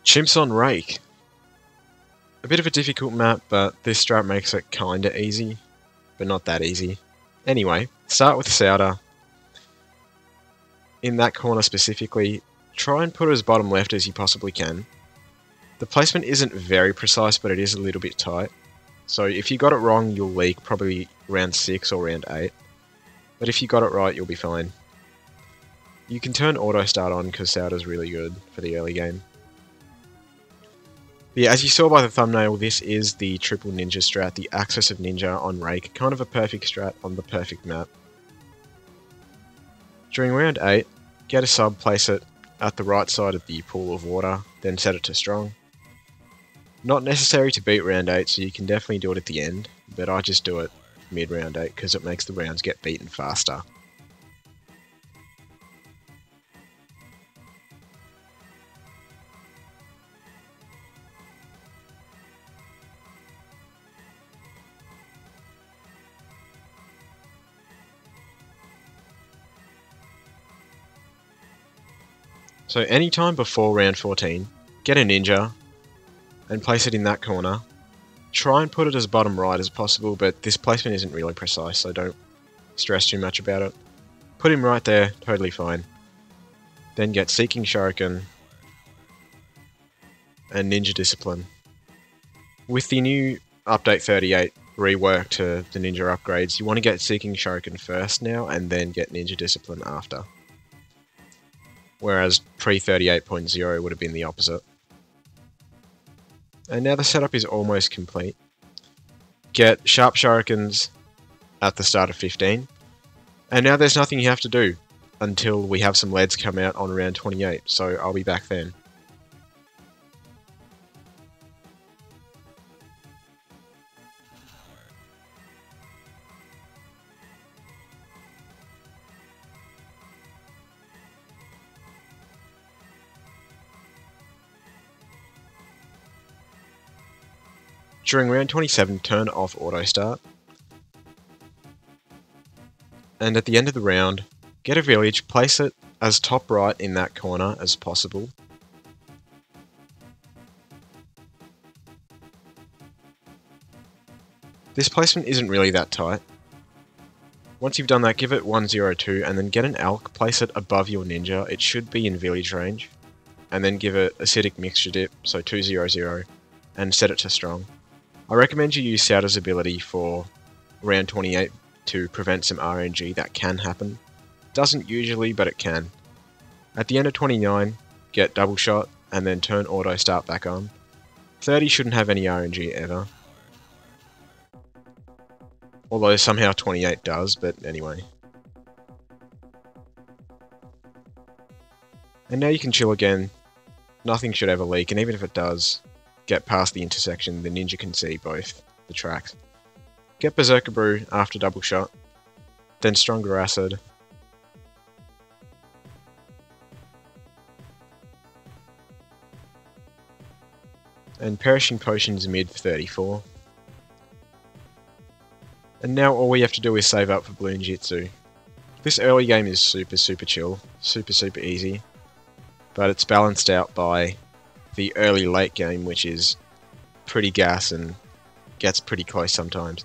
Chimps on Rake. A bit of a difficult map, but this strat makes it kinda easy, but not that easy. Anyway, start with Souter. In that corner specifically, try and put it as bottom left as you possibly can. The placement isn't very precise, but it is a little bit tight. So if you got it wrong, you'll leak probably round 6 or round 8. But if you got it right, you'll be fine. You can turn auto start on because Souter's really good for the early game. But yeah, as you saw by the thumbnail, this is the triple ninja strat, the Axis of Ninja on Rake, kind of a perfect strat on the perfect map. During round 8, get a sub, place it at the right side of the pool of water, then set it to strong. Not necessary to beat round 8, so you can definitely do it at the end, but I just do it mid round 8 because it makes the rounds get beaten faster. So anytime before round 14, get a ninja and place it in that corner. Try and put it as bottom right as possible, but this placement isn't really precise, so don't stress too much about it. Put him right there, totally fine. Then get Seeking Shuriken and Ninja Discipline. With the new update 38 rework to the ninja upgrades, you want to get Seeking Shuriken first now and then get Ninja Discipline after. Whereas pre-38.0 would have been the opposite. And now the setup is almost complete. Get Sharp Shurikens at the start of 15. And now there's nothing you have to do until we have some leads come out on round 28, so I'll be back then. During round 27, turn off auto start. And at the end of the round, get a village, place it as top right in that corner as possible. This placement isn't really that tight. Once you've done that, give it 102 and then get an Elk, place it above your ninja. It should be in village range. And then give it Acidic Mixture Dip, so 200, and set it to strong. I recommend you use Souter's ability for round 28 to prevent some RNG that can happen. Doesn't usually, but it can. At the end of 29, get Double Shot, and then turn auto start back on. 30 shouldn't have any RNG ever. Although somehow 28 does, but anyway. And now you can chill again. Nothing should ever leak, and even if it does, get past the intersection, the ninja can see both the tracks. Get Berserker Brew after Double Shot, then Stronger Acid. And Perishing Potions mid 34. And now all we have to do is save up for Bloon Jitsu. This early game is super chill, super easy, but it's balanced out by the early late game, which is pretty gas and gets pretty close sometimes.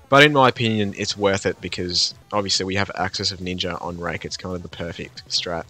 But in my opinion, it's worth it because obviously we have Axis of Ninja on Rake. It's kind of the perfect strat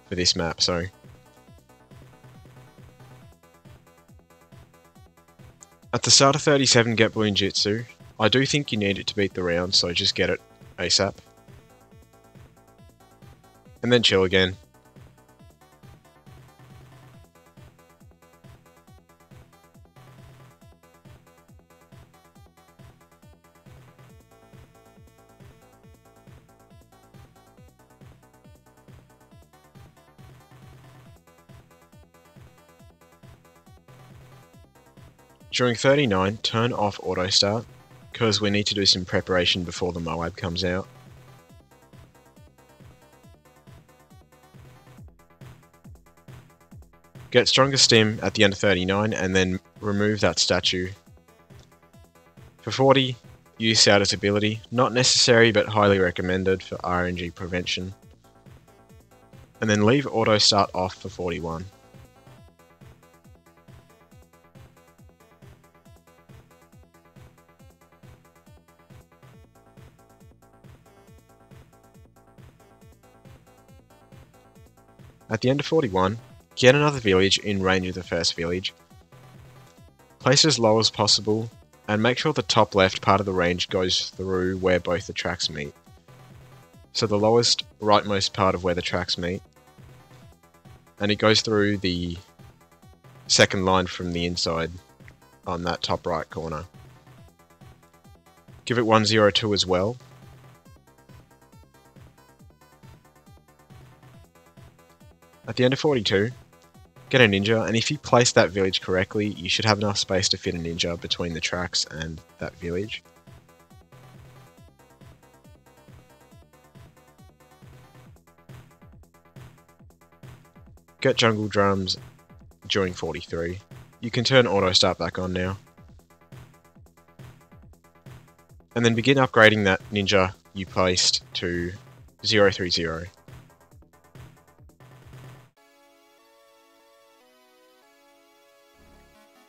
for this map, so. At the start of 37, get Bloon Jitsu. I do think you need it to beat the round, so just get it ASAP. And then chill again. During 39, turn off auto start, because we need to do some preparation before the Moab comes out. Get Stronger Stim at the end of 39 and then remove that statue. For 40, use Souter's ability, not necessary but highly recommended for RNG prevention. And then leave auto start off for 41. At the end of 41, get another village in range of the first village. Place it as low as possible, and make sure the top left part of the range goes through where both the tracks meet. So the lowest rightmost part of where the tracks meet, and it goes through the second line from the inside on that top right corner. Give it 102 as well. At the end of 42, get a ninja, and if you place that village correctly, you should have enough space to fit a ninja between the tracks and that village. Get jungle drums during 43. You can turn auto start back on now. And then begin upgrading that ninja you placed to 030.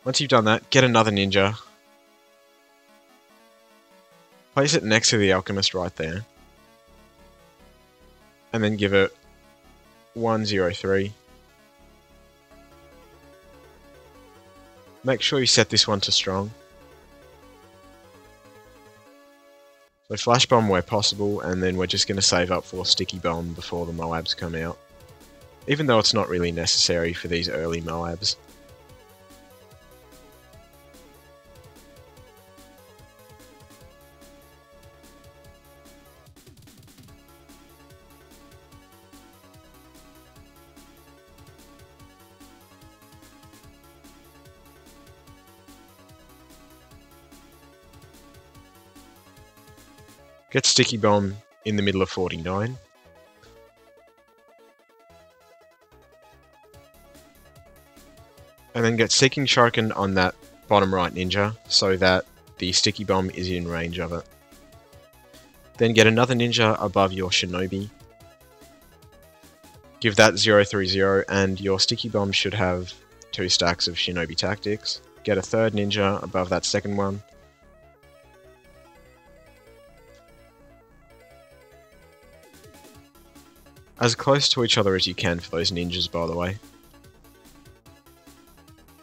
Once you've done that, get another ninja. Place it next to the alchemist right there. And then give it 103. Make sure you set this one to strong. So flash bomb where possible, and then we're just going to save up for sticky bomb before the Moabs come out. Even though it's not really necessary for these early Moabs. Get sticky bomb in the middle of 49. And then get seeking shuriken on that bottom right ninja so that the sticky bomb is in range of it. Then get another ninja above your shinobi. Give that 030 and your sticky bomb should have 2 stacks of shinobi tactics. Get a third ninja above that second one. As close to each other as you can for those ninjas, by the way.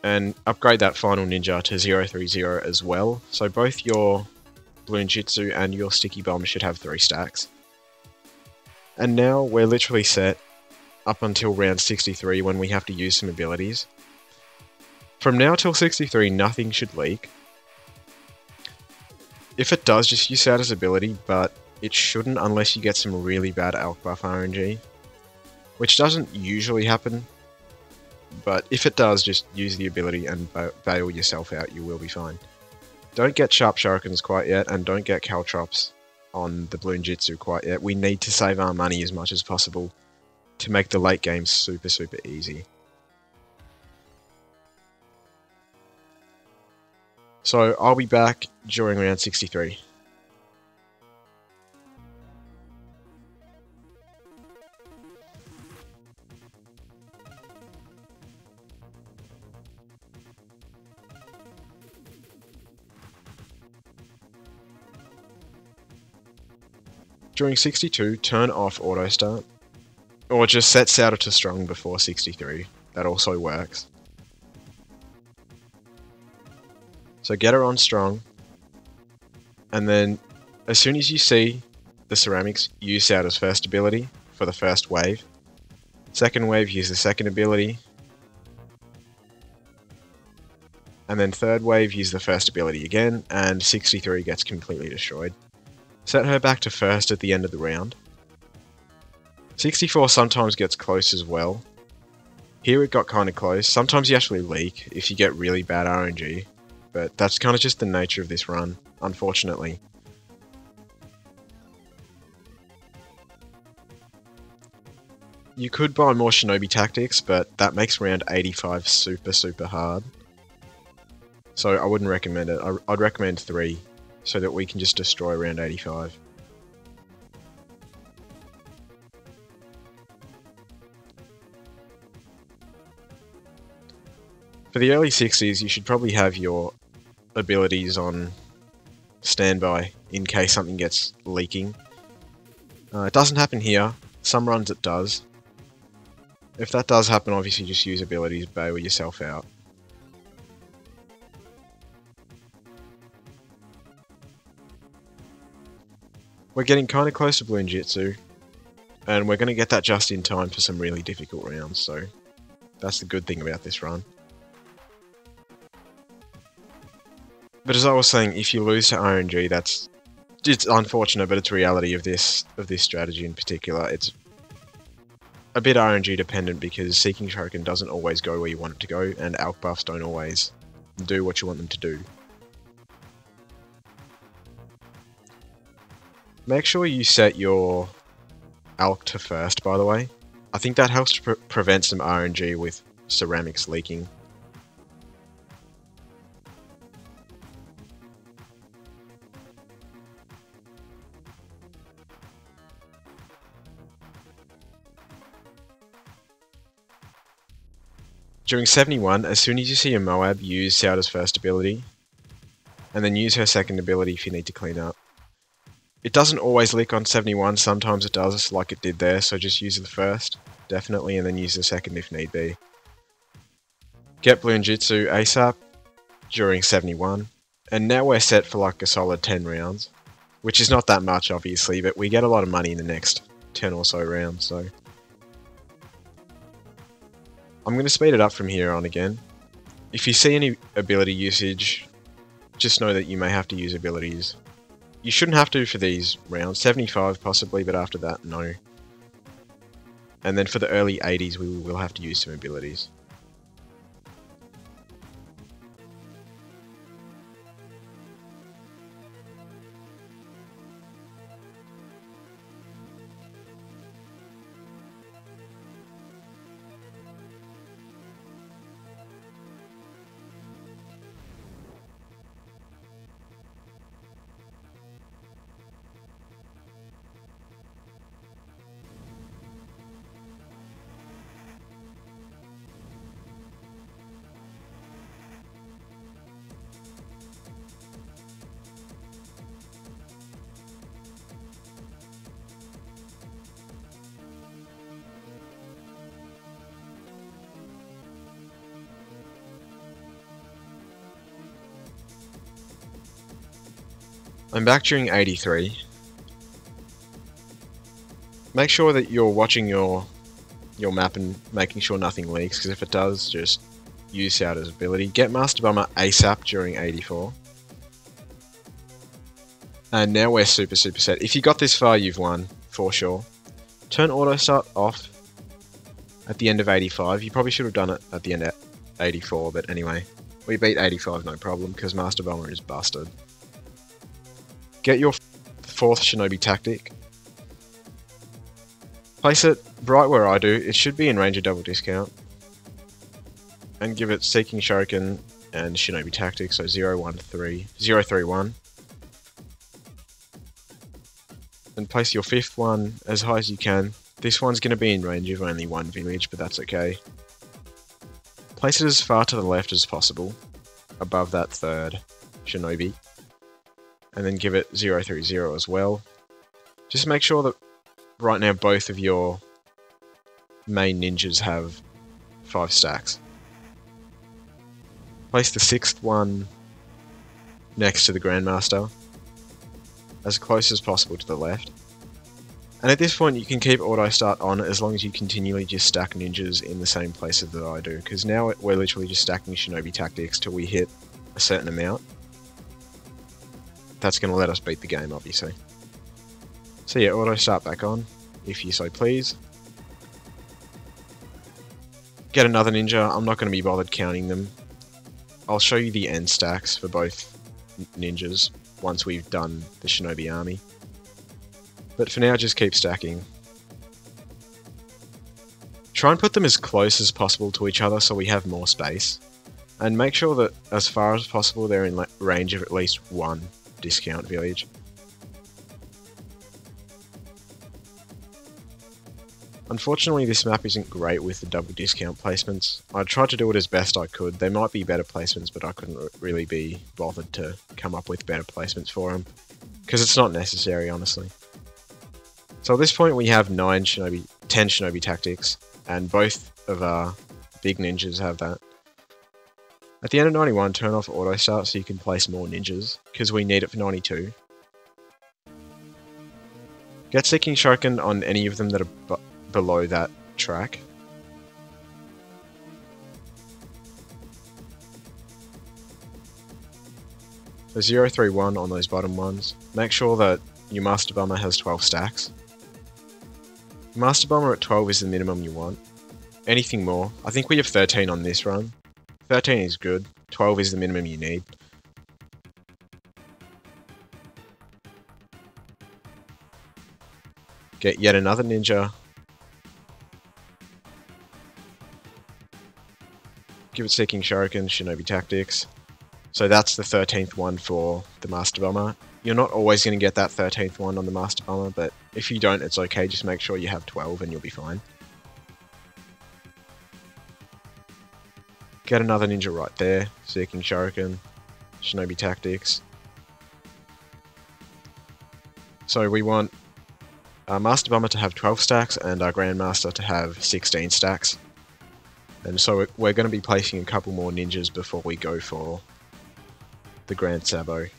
And upgrade that final ninja to 030 as well, so both your Bloon Jitsu and your sticky bomb should have 3 stacks. And now we're literally set up until round 63 when we have to use some abilities. From now till 63 nothing should leak. If it does, just use Sada's ability, but it shouldn't unless you get some really bad alch buff RNG, which doesn't usually happen, but if it does, just use the ability and bail yourself out, you will be fine. Don't get sharp shurikens quite yet, and don't get caltrops on the Bloon Jitsu quite yet. We need to save our money as much as possible to make the late game super easy. So I'll be back during round 63. During 62, turn off auto start, or just set Sauter to strong before 63, that also works. So get her on strong, and then as soon as you see the ceramics, use Sauter's first ability for the first wave. Second wave, use the second ability. And then third wave, use the first ability again, and 63 gets completely destroyed. Set her back to first at the end of the round. 64 sometimes gets close as well. Here it got kind of close. Sometimes you actually leak if you get really bad RNG, but that's kind of just the nature of this run, unfortunately. You could buy more shinobi tactics, but that makes round 85 super hard. So I wouldn't recommend it. I'd recommend 3. So that we can just destroy round 85. For the early 60s, you should probably have your abilities on standby in case something gets leaking. It doesn't happen here. Some runs it does. If that does happen, obviously just use abilities, bail yourself out. We're getting kind of close to Bloonjitsu, and we're going to get that just in time for some really difficult rounds, so that's the good thing about this run. But as I was saying, if you lose to RNG, it's unfortunate, but it's reality of this strategy in particular. It's a bit RNG dependent because Seeking Shuriken doesn't always go where you want it to go, and ALK buffs don't always do what you want them to do. Make sure you set your ALK to first, by the way. I think that helps to prevent some RNG with ceramics leaking. During 71, as soon as you see a Moab, use Sauda's first ability, and then use her second ability if you need to clean up. It doesn't always leak on 71, sometimes it does, like it did there, so just use the first, definitely, and then use the second if need be. Get Bloonjitsu ASAP during 71, and now we're set for like a solid 10 rounds, which is not that much obviously, but we get a lot of money in the next 10 or so rounds, so... I'm going to speed it up from here on again. If you see any ability usage, just know that you may have to use abilities. You shouldn't have to for these rounds, 75 possibly, but after that, no. And then for the early 80s, we will have to use some abilities. I'm back during 83. Make sure that you're watching your map and making sure nothing leaks, because if it does, just use Sauda's ability. Get Master Bomber ASAP during 84. And now we're super set. If you got this far, you've won, for sure. Turn Auto Start off at the end of 85. You probably should have done it at the end of 84, but anyway. We beat 85 no problem, because Master Bomber is busted. Get your fourth Shinobi tactic. Place it right where I do. It should be in range of double discount. And give it Seeking Shuriken and Shinobi tactic, so 031. And place your fifth one as high as you can. This one's going to be in range of only one village, but that's okay. Place it as far to the left as possible, above that third Shinobi. And then give it 030 as well. Just make sure that right now both of your main ninjas have 5 stacks. Place the sixth one next to the Grandmaster, as close as possible to the left. And at this point you can keep Auto Start on as long as you continually just stack ninjas in the same places that I do, because now we're literally just stacking Shinobi tactics till we hit a certain amount. That's going to let us beat the game, obviously. So yeah, Auto Start back on, if you so please. Get another ninja. I'm not going to be bothered counting them. I'll show you the end stacks for both ninjas once we've done the Shinobi army. But for now, just keep stacking. Try and put them as close as possible to each other so we have more space. And make sure that, as far as possible, they're in range of at least one discount village. Unfortunately, this map isn't great with the double discount placements. I tried to do it as best I could. They might be better placements, but I couldn't really be bothered to come up with better placements for them, because it's not necessary, honestly. So at this point we have 10 Shinobi tactics. and both of our big ninjas have that. At the end of 91, turn off auto start so you can place more ninjas, because we need it for 92. Get Seeking Shoken on any of them that are below that track. So 031 on those bottom ones. Make sure that your Master Bomber has 12 stacks. Master Bomber at 12 is the minimum you want. Anything more, I think we have 13 on this run. 13 is good, 12 is the minimum you need. Get yet another ninja. Give it Seeking Shuriken, Shinobi Tactics. So that's the 13th one for the Master Bomber. You're not always going to get that 13th one on the Master Bomber, but if you don't, it's okay. Just make sure you have 12 and you'll be fine. Get another ninja right there. Seeking Shuriken, Shinobi Tactics. So we want our Master Bomber to have 12 stacks and our Grandmaster to have 16 stacks. And so we're going to be placing a couple more ninjas before we go for the Grand Sabo. At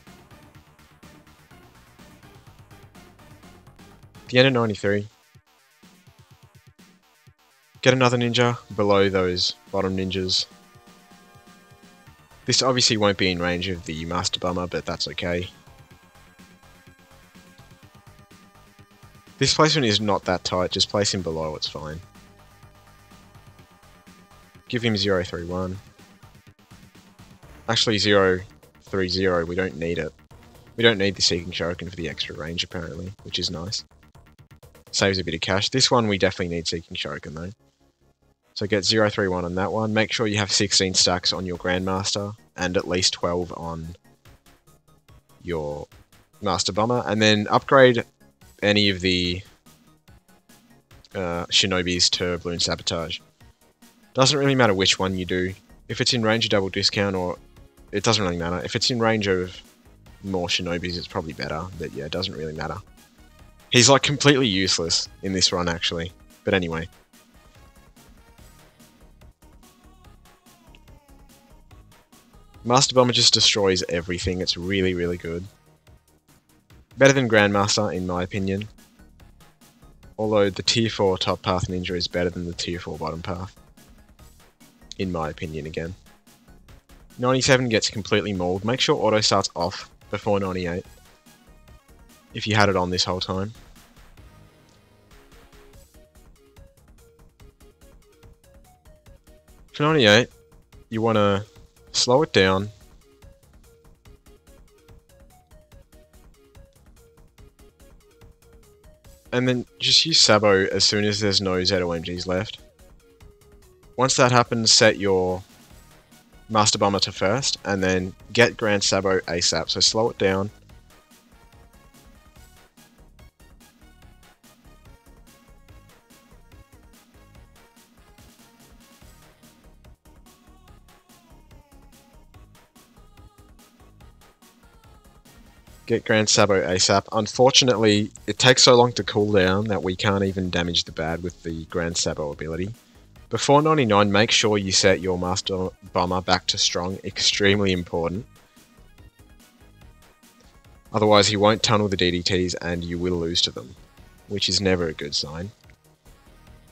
the end of 93, get another ninja below those bottom ninjas. This obviously won't be in range of the Master Bomber, but that's okay. This placement is not that tight, just place him below, it's fine. Give him 031. Actually 030, we don't need it. We don't need the Seeking Shuriken for the extra range apparently, which is nice. Saves a bit of cash. This one we definitely need Seeking Shuriken though. So get 031 on that one. Make sure you have 16 stacks on your Grandmaster and at least 12 on your Master Bomber. And then upgrade any of the Shinobis to Balloon Sabotage. Doesn't really matter which one you do. If it's in range of double discount or... It doesn't really matter. If it's in range of more Shinobis, it's probably better. But yeah, it doesn't really matter. He's like completely useless in this run actually. But anyway. Master Bomber just destroys everything. It's really, really good. Better than Grandmaster in my opinion. Although the tier 4 top path ninja is better than the tier 4 bottom path. In my opinion again. 97 gets completely mauled. Make sure auto starts off before 98. If you had it on this whole time. For 98, you want to slow it down. And then just use Sabo as soon as there's no ZOMGs left. Once that happens, set your Master Bomber to first, and then get Grand Sabo ASAP. So slow it down. Get Grand Sabo ASAP. Unfortunately, it takes so long to cool down that we can't even damage the bad with the Grand Sabo ability. Before 99, make sure you set your Master Bomber back to strong. Extremely important. Otherwise, he won't tunnel the DDTs and you will lose to them, which is never a good sign.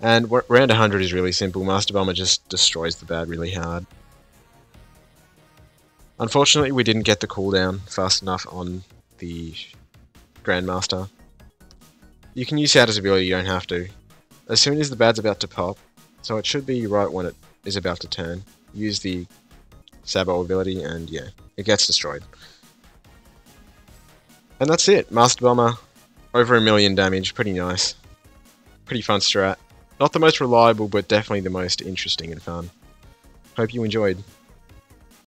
And round 100 is really simple. Master Bomber just destroys the bad really hard. Unfortunately, we didn't get the cooldown fast enough on the Grandmaster. You can use Shadow's ability, you don't have to. As soon as the bad's about to pop, so it should be right when it is about to turn, use the Sabo ability and yeah, it gets destroyed. And that's it. Master Bomber, over 1 million damage, pretty nice. Pretty fun strat. Not the most reliable, but definitely the most interesting and fun. Hope you enjoyed.